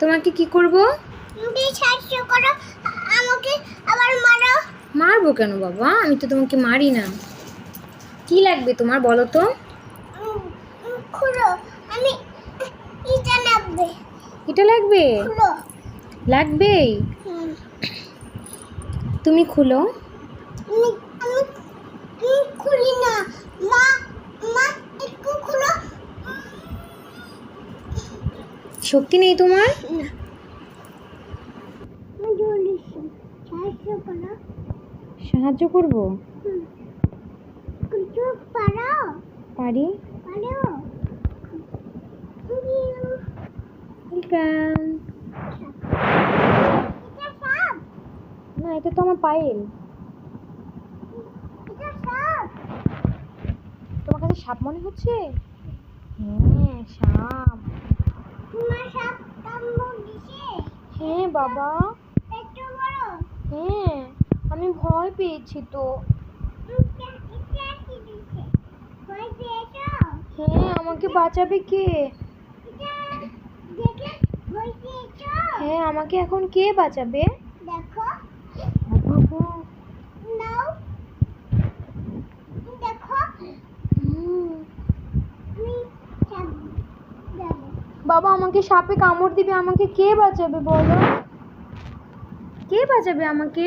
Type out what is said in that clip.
তোমাকে কি করব? তুমি সাহায্য করো, আমাকে আবার মারো। মারবো কেন বাবা? আমি তো তোমাকে মারি না। কি লাগবে তোমার বলো তো? খুলো, আমি এটা লাগবে। এটা লাগবে? খুলো। লাগবেই। তুমি খুলো। আমি আমি আমি খুলি না। মা মা একটু খুলো। শক্তি নেই তোমার? না, আমি জলদি সাহায্য করো। সাহায্য করব? কিছু পারো? পারি। পারো? ওয়েলকাম। এটা সাপ। না, এটা তো আমার পায়েল। এটা সাপ। তোমার কাছে সাপ মনে হচ্ছে? হ্যাঁ, সাপ। তোমার সাপ কামড় দিছে? হ্যাঁ বাবা। একটু বড়। হ্যাঁ, আমি ভয় পেয়েছি তো। এটা কি দিছে? ভয় পেয়েছো? হ্যাঁ, আমাকে বাঁচাবে কে? এটা দেখে ভয় পেয়েছো? হ্যাঁ, আমাকে এখন কে বাঁচাবে? দেখো, বাবা। নাও, দেখো, হুম। আমি সাপ দেব। বাবা, আমাকে সাপে কামড় দিবে, আমাকে কে বাঁচাবে বলো? কে বাঁচাবে আমাকে?